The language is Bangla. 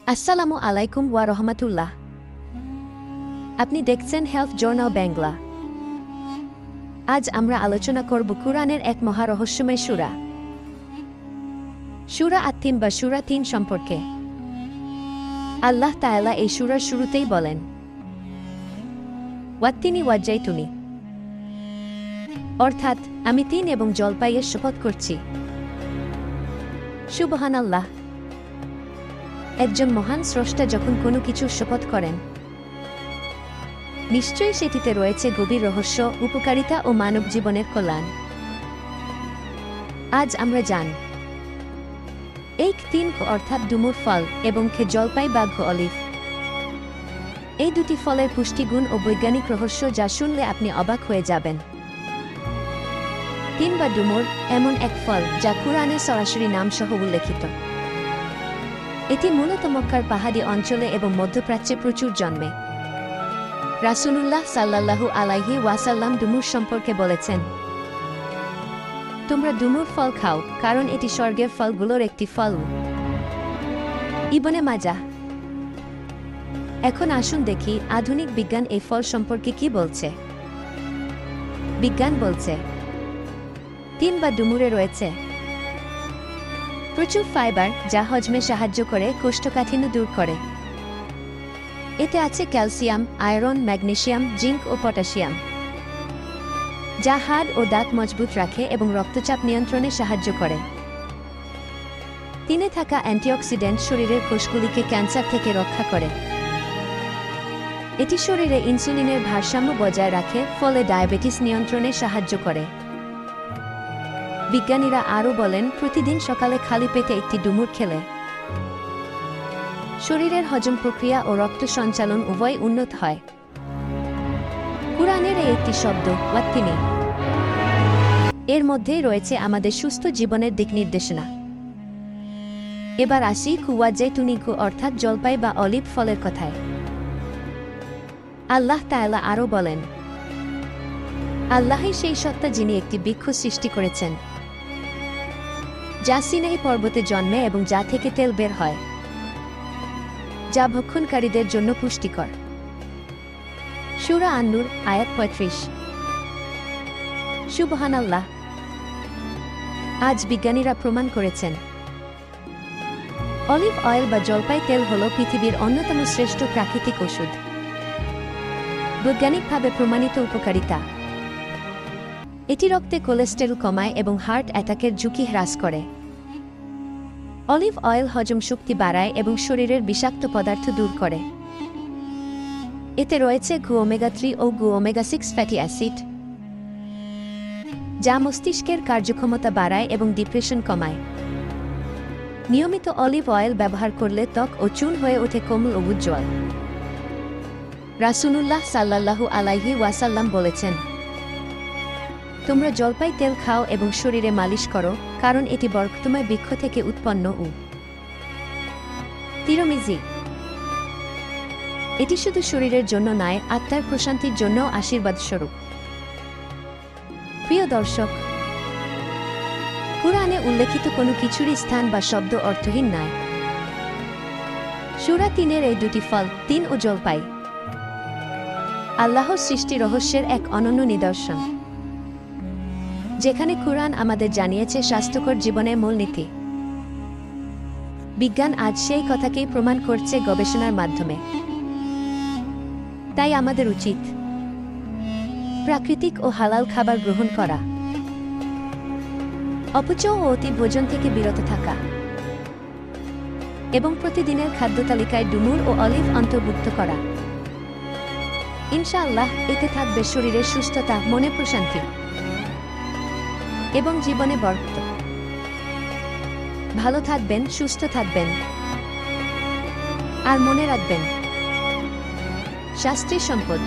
আসসালামু আলাইকুম ওয়া রহমাতুল্লাহ। আপনি দেখছেন হেলথ জার্নাল বাংলা। আজ আমরা আলোচনা করব কুরআনের এক মহা রহস্যময় সূরা, সূরা আত-তিন বা সূরা ৩ সম্পর্কে। আল্লাহ তাআলা এই সূরার শুরুতেই বলেন, ওয়াত-তিনি ওয়াজ-জাইতুনি, অর্থাৎ আমি তিন এবং জলপাইয়ের শপথ করছি। সুবহানাল্লাহ। একজন মহান স্রষ্টা যখন কোনো কিছুর শপথ করেন, নিশ্চয়ই সেটিতে রয়েছে গভীর রহস্য, উপকারিতা ও মানব জীবনের কল্যাণ। আজ আমরা জান এই তিন অর্থাৎ ডুমুর ফল এবং জলপাই বা অলিভ, এই দুটি ফলের পুষ্টিগুণ ও বৈজ্ঞানিক রহস্য যা শুনলে আপনি অবাক হয়ে যাবেন। তিন বা ডুমুর এমন এক ফল যা কুরআনে সরাসরি নামসহ উল্লেখিত। এটি মূলত মক্কার পাহাড়ি অঞ্চলে এবং মধ্যপ্রাচ্যে প্রচুর জন্মে। রাসূলুল্লাহ সাল্লাল্লাহু আলাইহি ওয়াসাল্লাম ডুমুর সম্পর্কে বলেছেন, তোমরা ডুমুর ফল খাও, কারণ এটি স্বর্গের ফলগুলোর একটি ফল। ইবনে মাজাহ। এখন আসুন দেখি আধুনিক বিজ্ঞান এই ফল সম্পর্কে কি বলছে। বিজ্ঞান বলছে, তিন বা ডুমুরে রয়েছে প্রচুর ফাইবার, যা হজমে সাহায্য করে, কোষ্ঠকাঠিন্য দূর করে। এতে আছে ক্যালসিয়াম, আয়রন, ম্যাগনেসিয়াম, জিঙ্ক ও পটাশিয়াম, যা হাড় ও দাঁত মজবুত রাখে এবং রক্তচাপ নিয়ন্ত্রণে সাহায্য করে। তিনে থাকা অ্যান্টিঅক্সিডেন্ট শরীরের কোষগুলিকে ক্যান্সার থেকে রক্ষা করে। এটি শরীরে ইনসুলিনের ভারসাম্য বজায় রাখে, ফলে ডায়াবেটিস নিয়ন্ত্রণে সাহায্য করে। বিজ্ঞানীরা আরও বলেন, প্রতিদিন সকালে খালি পেটে একটি ডুমুর খেলে শরীরের হজম প্রক্রিয়া ও রক্ত সঞ্চালন উভয় উন্নত হয়। কুরআনের এই একটি শব্দ ওয়াত-তিনি, এর মধ্যেই রয়েছে আমাদের সুস্থ জীবনের দিক নির্দেশনা। এবার আসি ওয়াজ-জাইতুনি অর্থাৎ জলপাই বা অলিভ ফলের কথায়। আল্লাহ তাআলা আরও বলেন, আল্লাহই সেই সত্তা যিনি একটি বৃক্ষ সৃষ্টি করেছেন, যা সিনাই পর্বতে জন্মে এবং যা থেকে তেল বের হয়, যা ভক্ষণকারীদের জন্য পুষ্টিকর। সূরা আন-নূর আয়াত ৩৫। সুবহানাল্লাহ। আজ বিজ্ঞানীরা প্রমাণ করেছেন, অলিভ অয়েল বা জলপাই তেল হল পৃথিবীর অন্যতম শ্রেষ্ঠ প্রাকৃতিক ওষুধ। বৈজ্ঞানিকভাবে প্রমাণিত উপকারিতা, এটি রক্তে কোলেস্টেরল কমায় এবং হার্ট অ্যাটাকের ঝুঁকি হ্রাস করে। অলিভ অয়েল হজম শক্তি বাড়ায় এবং শরীরের বিষাক্ত পদার্থ দূর করে। এতে রয়েছে ওমেগা-3 ও ওমেগা-6 ফ্যাটি অ্যাসিড, যা মস্তিষ্কের কার্যক্ষমতা বাড়ায় এবং ডিপ্রেশন কমায়। নিয়মিত অলিভ অয়েল ব্যবহার করলে ত্বক ও চুল হয়ে ওঠে কোমল ও উজ্জ্বল। রাসূলুল্লাহ সাল্লাল্লাহু আলাইহি ওয়াসাল্লাম বলেছেন, তোমরা জলপাই তেল খাও এবং শরীরে মালিশ করো, কারণ এটি বরকতময় বৃক্ষ থেকে উৎপন্ন। তিরমিজি। এটি শুধু শরীরের জন্য নয়, আত্মার প্রশান্তির জন্যও আশীর্বাদ স্বরূপ। প্রিয় দর্শক, কুরআনে উল্লেখিত কোনো কিছুরই স্থান বা শব্দ অর্থহীন নয়। সূরা ৩-এর এই দুটি ফল, তিন ও জলপাই, আল্লাহর সৃষ্টি রহস্যের এক অনন্য নিদর্শন, যেখানে কুরআন আমাদের জানিয়েছে স্বাস্থ্যকর জীবনের মূলনীতি। বিজ্ঞান আজ সেই কথাকেই প্রমাণ করছে গবেষণার মাধ্যমে। তাই আমাদের উচিত প্রাকৃতিক ও হালাল খাবার গ্রহণ করা, অপচয় ও অতি ভোজন থেকে বিরত থাকা এবং প্রতিদিনের খাদ্য তালিকায় ডুমুর ও অলিভ অন্তর্ভুক্ত করা। ইনশাআল্লাহ এতে থাকবে শরীরের সুস্থতা, মনে প্রশান্তি এবং জীবনে বরকত। ভালো থাকবেন, সুস্থ থাকবেন, আর মনে রাখবেন, স্বাস্থ্যই সম্পদ।